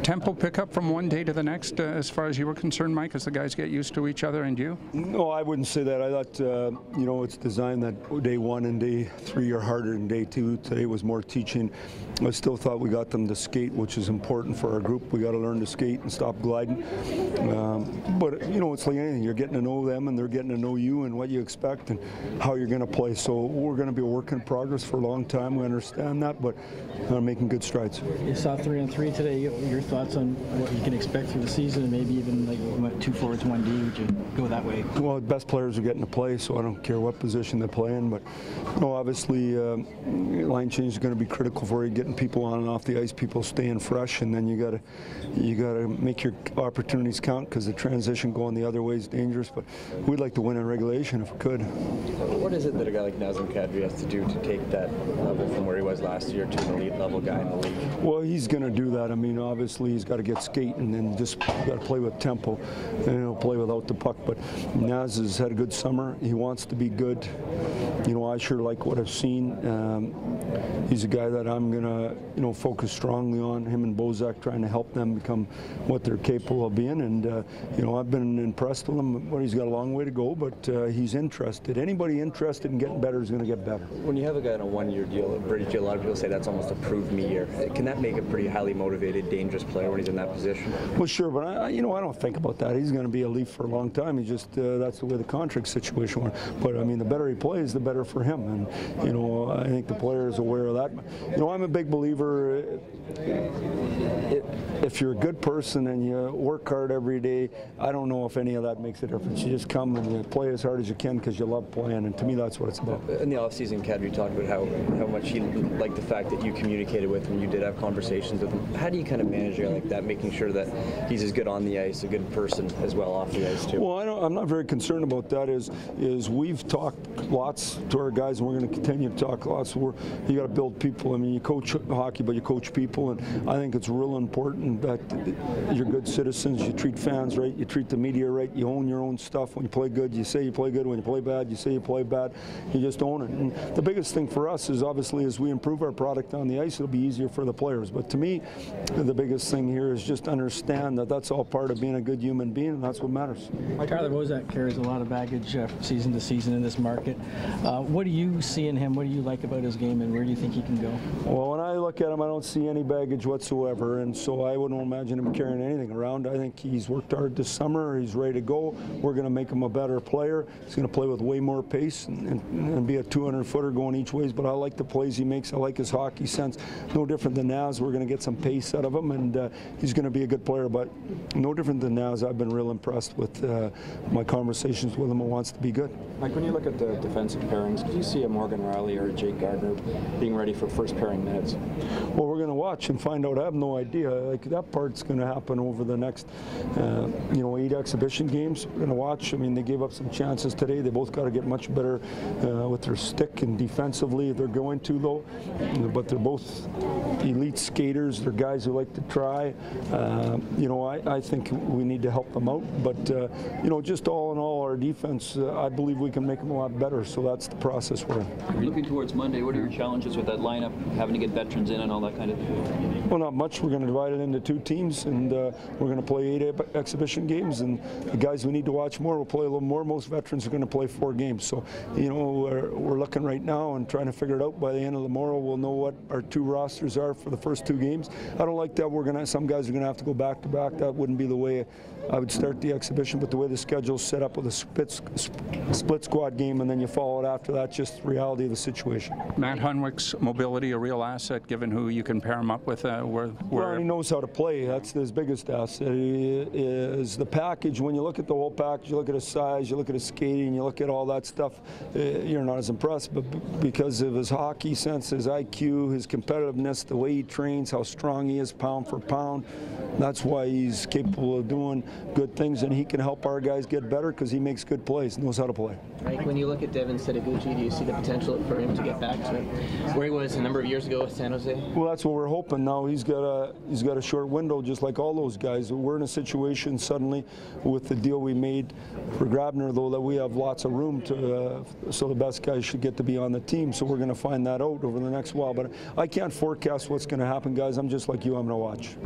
tempo pick up from one day to the next as far as you were concerned, Mike, as the guys get used to each other and you? No, I wouldn't say that. I thought, it's designed that day 1 and day 3 are harder than day 2. Today was more teaching. I still thought we got them to skate, which is important for our group. We got to learn to skate and stop gliding. But it's like anything. You're getting to know them and they're getting to know you and what you expect and how you're going to play. So we're going to be a work in progress for a long time. We understand that, but making good strides. You saw 3-on-3 today. Your thoughts on what you can expect through the season, and maybe even like 2 forwards, 1D? Would you go that way? Well, the best players are getting to play, so I don't care what position they play in. But obviously, line change is going to be critical for you, getting people on and off the ice, people staying fresh, and then you got to make your opportunities count because the transition going the other way is dangerous. But we'd like to win in regulation if we could. What is it that a guy like Nazem Kadri has to do to take that level from where he was last year to an elite level guy in the league? Well, he's going to do that. I mean, obviously, he's got to get skating and then just got to play with tempo and he'll play without the puck. But Naz has had a good summer. He wants to be good. I sure like what I've seen. He's a guy that I'm going to, focus strongly on. Him and Bozak trying to help them become what they're capable of being. And, I've been impressed with him. But he's got a long way to go, but he's interested. Anybody interested in getting better is going to get better. When you have a guy on a 1-year deal, a British deal, a lot of people say that's almost a prove me year. Can that make a pretty highly motivated, dangerous player when he's in that position? Well, sure, but I don't think about that. He's going to be a Leaf for a long time. He's just that's the way the contract situation went. But I mean, the better he plays, the better for him. And I think the player is aware of that. I'm a big believer. If you're a good person and you work hard every day, I don't know if any of that makes a difference. You just come and you play as hard as you can because you love playing, and to me, that's what it's about. In the offseason, Kadri talked about how much he liked the fact that you communicated with him, you did have conversations with him. How do you kind of manage a guy like that, making sure that he's as good on the ice, a good person as well off the ice too? Well, I'm not very concerned about that. Is we've talked lots to our guys, and we're going to continue to talk lots. You got to build people. I mean, you coach hockey, but you coach people, and I think it's real important that you're good citizens. You treat fans right. You treat the media right. You own your own stuff. When you play good, you say you play good. When you play bad, you say you play bad. You just own it. And the biggest thing for us is obviously as we improve our product on the ice, it'll be easier for the players. But to me, the biggest thing here is just understand that that's all part of being a good human being, and that's what matters. Tyler Bozak carries a lot of baggage season to season in this market. What do you see in him? What do you like about his game, and where do you think he can go? Well, when I look at him, I don't see any baggage whatsoever, and so I wouldn't imagine him carrying anything around. I think he's worked hard this summer. He's ready to go. We're going to make him a better player. He's going to play with way more pace and be a 200-footer going each ways, but I like the plays he makes. I like his hockey sense. No different than Naz. We're going to get some pace out of him, and he's going to be a good player, but no different than Naz. I've been real impressed with my conversations with him and wants to be good. Mike, when you look at the defensive pairings, could you see a Morgan Riley or a Jake Gardner being ready for first pairing minutes? Well, we're going to watch and find out. I have no idea. Like, that part's going to happen over the next, 8 exhibition games. We're going to watch. I mean, they gave up some chances today. They both got to get much better with their stick and defensively. They're going to, though. But they're both elite skaters. They're guys who like to try. I think we need to help them out. But, just all in all, our defense, I believe we can make them a lot better. So that's the process we're in. Looking towards Monday, what are your challenges with that lineup, having to get veterans in and all that kind of thing? Well, not much. We're going to divide it into 2 teams, and we're going to play 8 exhibition games. And the guys we need to watch more will play a little more. Most veterans are going to play 4 games. So, we're looking right now and trying to figure it out. By the end of tomorrow, we'll know what our 2 rosters are for the first 2 games. I don't like that. Some guys are going to have to go back to back. That wouldn't be the way I would start the exhibition, but the way the schedule's set up with a split squad game, and then you follow it after that, just the reality of the situation. Matt Hunwick's mobility a real asset, given who you can pair him up with? Well, he knows how to play. That's his biggest asset. Is the package. When you look at the whole package, you look at his size, you look at his skating, you look at all that stuff, you're not as impressed. But because of his hockey sense, his IQ, his competitiveness, the way he trains, how strong he is pound for pound, that's why he's capable of doing good things, and he can help our guys get better because he makes good plays, knows how to play. Mike, when you look at Devin Setaguchi, do you see the potential for him to get back to where he was a number of years ago with San Jose? Well, that's what we're hoping. Now he's got a short window, just like all those guys. We're in a situation suddenly with the deal we made for Grabner, though, that we have lots of room to, so the best guys should get to be on the team. So we're going to find that out over the next while. But I can't forecast what's going to happen, guys. I'm just like you. I'm going to watch.